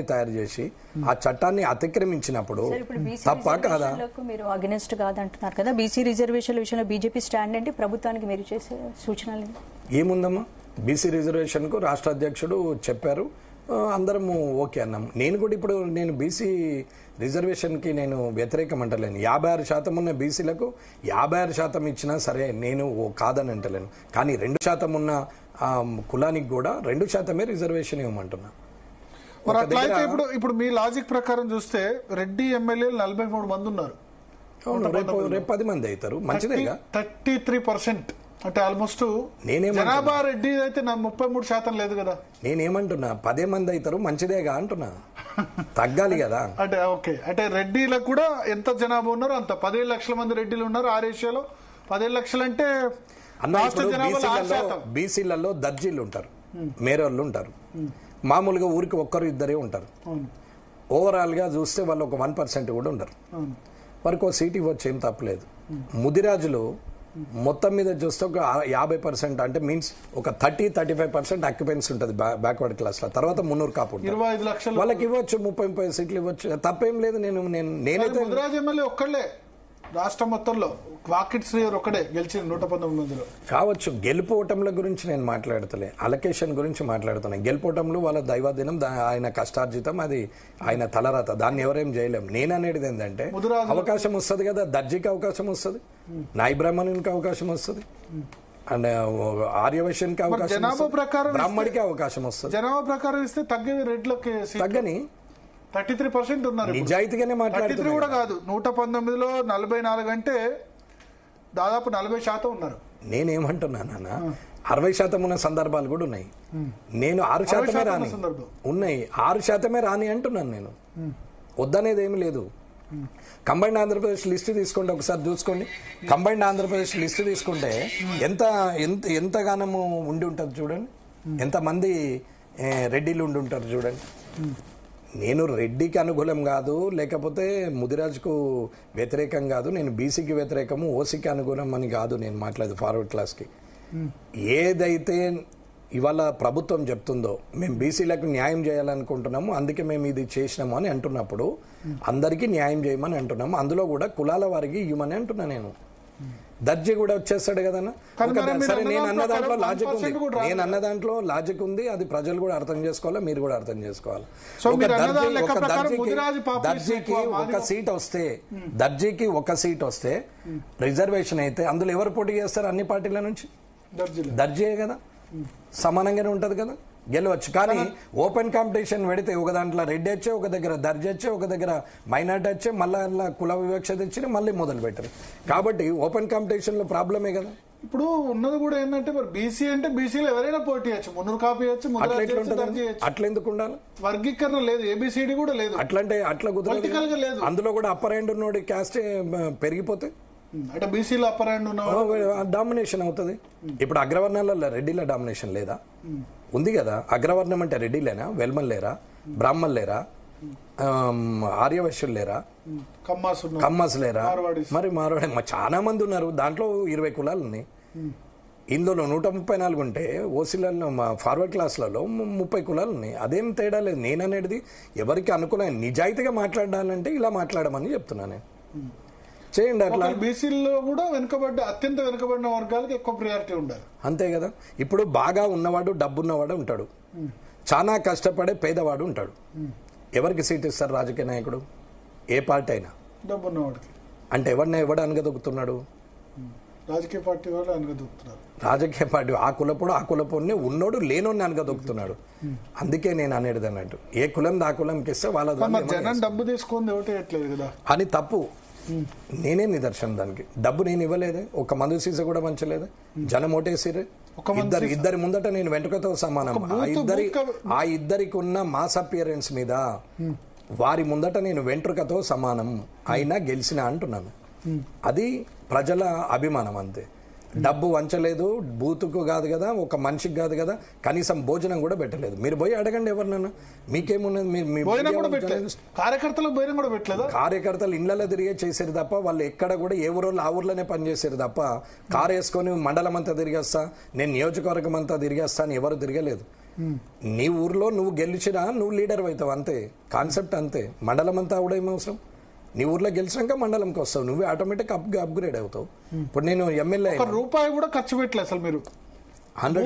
తయారు చేసి ఆ చట్టాన్ని అతిక్రమించినప్పుడు తప్ప కాదా? మీరు అగెనిస్ట్ కాదంటున్నారు కదా, బీసీ రిజర్వేషన్ల విషయంలో బీజేపీ స్టాండ్ అంటే ప్రభుత్వానికి మీరు చేసే సూచనలు ఏముందమ్మా? బీసీ రిజర్వేషన్ కు రాష్ట్ర అధ్యక్షుడు చెప్పారు, అందరము ఓకే అన్నాం. నేను కూడా ఇప్పుడు నేను బీసీ రిజర్వేషన్ కి నేను వ్యతిరేకం అంటలేను. 56% ఉన్న బీసీలకు 56% ఇచ్చినా సరే నేను కాదని అంటలేను. కానీ 2% ఉన్న కులానికి కూడా 2% రిజర్వేషన్ ఇవ్వమంటున్నా. మరి అట్లయితే ఇప్పుడు మీ లాజిక్ ప్రకారం చూస్తే రెడ్డి ఎమ్మెల్యేలు 43 మంది ఉన్నారు, రేపు 10 మంది అవుతారు, మంచిదేగా. 33% అంటే ఆల్మోస్ట్ జనాభా రెడ్డి అయితే 33% లేదు కదా. నేనేమంటున్నా 10 మంది అవుతారు, మంచిదేగా అంటున్నా. తగ్గాలి కదా. అంటే ఓకే, అంటే రెడ్డిలకు కూడా ఎంత జనాభా ఉన్నారు అంత 17 లక్షల మంది రెడ్డిలు ఉన్నారు. ఆ రేషియోలో 17 లక్షలు అంటే బీసీలలో దర్జీలు ఉంటారు, మేరోళ్ళు ఉంటారు, మామూలుగా ఊరికి ఒక్కరు ఇద్దరే ఉంటారు. ఓవరాల్ గా చూస్తే వాళ్ళు ఒక 1% కూడా ఉండరు. వారికి ఒక సీట్ ఇవ్వచ్చు, ఏం తప్పలేదు. ముదిరాజులు మొత్తం మీద చూస్తే ఒక 50% అంటే మీన్స్ ఒక 30-35% ఆక్యుపెన్సీ ఉంటుంది బ్యాక్వర్డ్ క్లాస్ లో. తర్వాత 300 కాపు వాళ్ళకి ఇవ్వచ్చు, 30-30 సీట్లు ఇవ్వచ్చు, తప్పేం లేదు. నేనైతే ముదిరాజ్ ఎమ్మెల్యే ఒక్కళ్ళే రాష్ట్రం మొత్తంలో, వాకిట్ శ్రీయర్ ఒక్కడే గెలిచింది 119 మందిలో. కావచ్చు, గెలుపోవటంల గురించి నేను మాట్లాడతలే, అలొకేషన్ గురించి మాట్లాడుతున్నాను. గెలుపోవటంలు వాళ్ళ దైవాధీనం, ఆయన కష్టార్జితం, అది ఆయన తలరాత, దాన్ని ఎవరేం చేయలేం. నేను అనేది ఏంటంటే అవకాశం వస్తుంది కదా, దర్జీకి అవకాశం వస్తుంది, నాయి బ్రాహ్మణునికి అవకాశం వస్తుంది, అండ్ ఆర్యవైశ్యానికి అవకాశం, బ్రాహ్మడికి అవకాశం వస్తుంది. జనాభా ప్రకారం ఇస్తే తగ్గని రెడ్లకి తగ్గని 33% ఉన్నారు. నిజాయితీగానే మాట్లాడుతున్నారు కూడా కాదు, 119లో 44 అంటే దాదాపు 40% ఉన్నారు. నేనేమంటున్నానన్నా 60% ఉన్న సందర్భాలు కూడా ఉన్నాయి. నేను 6% రాని ఉన్నాయి, 6% రాని అంటున్నాను. నేను వద్దనేది ఏమి లేదు. కంబైన్డ్ ఆంధ్రప్రదేశ్ లిస్ట్ తీసుకోండి, ఒకసారి చూసుకోండి. కంబైన్డ్ ఆంధ్రప్రదేశ్ లిస్ట్ తీసుకుంటే ఎంతగానము ఉండి ఉంటుంది చూడండి, ఎంతమంది రెడ్డిలు ఉండి ఉంటారు చూడండి. నేను రెడ్డికి అనుకూలం కాదు, లేకపోతే ముదిరాజుకు వ్యతిరేకం కాదు, నేను బీసీకి వ్యతిరేకము, ఓసీకి అనుకూలం అని కాదు నేను మాట్లాడేది. ఫార్వర్డ్ క్లాస్కి ఏదైతే ఇవాళ ప్రభుత్వం చెప్తుందో మేము బీసీలకు న్యాయం చేయాలనుకుంటున్నాము, అందుకే మేము ఇది చేసినాము అని అంటున్నప్పుడు అందరికీ న్యాయం చేయమని అంటున్నాము. అందులో కూడా కులాల వారికి ఇవ్వమని అంటున్నా. నేను దర్జీ కూడా వచ్చేస్తాడు కదన్నా. సరే, నేను అన్న దాంట్లో లాజిక్ ఉంది, లాజిక్ ఉంది, అది ప్రజలు కూడా అర్థం చేసుకోవాలి, మీరు కూడా అర్థం చేసుకోవాలి. దర్జీకి ఒక సీట్ వస్తే రిజర్వేషన్ అయితే అందులో ఎవరు పోటీ చేస్తారు? అన్ని పార్టీల నుంచి దర్జీయే కదా, సమానంగానే ఉంటది కదా, గెలవచ్చు. కానీ ఓపెన్ కాంపిటీషన్ పెడితే ఒక దాంట్లో రెడ్డి వచ్చే, ఒక దగ్గర దర్జీ వచ్చే, ఒక దగ్గర మైనార్టీ వచ్చే, మళ్ళీ కుల వివక్ష తెచ్చి మళ్ళీ మొదలు పెట్టారు. కాబట్టి ఓపెన్ కాంపిటీషన్ లో ప్రాబ్లమే కదా. ఇప్పుడు ఉన్నది కూడా ఏంటంటే మరి బీసీ అంటే బీసీలో ఎవరైనా పోటీ చేయొచ్చు, 300 కాపీ చేయొచ్చు, అట్లా ఎందుకు ఉండాలి? వర్గీకరణ లేదు, ఏబిసిడి కూడా లేదు. అట్లా కుదరదు. అందులో కూడా అప్పర్ హ్యాండ్ ఉన్నోడి క్యాస్ట్ పెరిగిపోతే అంటే బీసీలో అప్పర్ హ్యాండ్ డామినేషన్ అవుతుంది. ఇప్పుడు అగ్రవర్ణాలలో రెడ్డిల డామినేషన్ లేదా? ఉంది కదా. అగ్రవర్ణం అంటే రెడ్డిలేనా? వెల్మన్ లేరా? బ్రాహ్మణ్ లేరా? ఆర్యవైశ్యులు లేరా? కమ్మాస్ లేరా? మరి మార్వాడి చాలా మంది ఉన్నారు. దాంట్లో 20 కులాలు ఉన్నాయి. ఇందులో 134 ఉంటే ఓసీలలో ఫార్వర్డ్ క్లాస్లలో 30 కులాలు ఉన్నాయి. అదేం తేడా లేదు. నేననేది ఎవరికి అనుకూలమైన నిజాయితీగా మాట్లాడాలంటే ఇలా మాట్లాడమని చెప్తున్నాను. చేయండి అట్లా. బీసీలో కూడా అత్యంత వెనుకబడిన వర్గాలకు ఎక్కువ ప్రియారిటీ ఉండాలి, అంతే కదా. ఇప్పుడు బాగా ఉన్నవాడు, డబ్బున్నవాడు ఉంటాడు, చాలా కష్టపడే పేదవాడు ఉంటాడు. ఎవరికి సీట్ ఇస్తారు రాజకీయ నాయకుడు? ఏ పార్టీ అయినా డబ్బున్నవాడికి. అంటే ఎవడు అనగదొక్కుతున్నాడు? రాజకీయ పార్టీ వాళ్ళు అనగదొక్కుతున్నారు. రాజకీయ పార్టీ ఆ కులపోడిని ఉన్నోడు లేనోడిని అనగదొక్కుతున్నాడు. అందుకే నేను అనేది అన్నట్టు, ఏ కులం ఆ కులంకి ఇస్తే వాళ్ళ డబ్బు తీసుకుంది ఓటేయట్లేదు కదా అని తప్పు. నేనే నిదర్శనం దానికి. డబ్బు నేను ఇవ్వలేదే, ఒక మందు సీసా కూడా మంచలేదే, జనం ఓటేసిరే. ఇద్దరి ముందట నేను వెంట్రుకతో సమానం. ఆ ఇద్దరికి ఉన్న మాస్ అపియరెన్స్ మీద వారి ముందట నేను వెంట్రుకతో సమానం అయినా గెలిచిన అంటున్నాను. అది ప్రజల అభిమానం, అంతే. డబ్బు వంచలేదు, బూతుకు కాదు కదా, ఒక మనిషికి కాదు కదా, కనీసం భోజనం కూడా పెట్టలేదు. మీరు పోయి అడగండి ఎవరినన్నా, మీకేమున్నది? కార్యకర్తలు ఇళ్లలో తిరిగే చేశారు తప్ప వాళ్ళు ఎక్కడ కూడా ఏ ఊరోళ్ళు ఆ ఊర్లోనే పనిచేశారు తప్ప కారు వేసుకొని మండలం అంతా తిరిగేస్తా, నేను నియోజకవర్గం అంతా తిరిగేస్తా అని ఎవరు తిరగలేదు. నీ ఊర్లో నువ్వు గెలిచినా నువ్వు లీడర్ అవుతావు, అంతే కాన్సెప్ట్, అంతే. మండలం అంతా అవడం అవసరం. నీ ఊర్లో గెలిచినాక మండలంకి వస్తావు, నువ్వే ఆటోమేటిక్ అప్గ్రేడ్ అవుతావు. ఇప్పుడు నేను ఎమ్మెల్యే రూపాయి కూడా ఖర్చు పెట్టలేదు అసలు మీరు. 100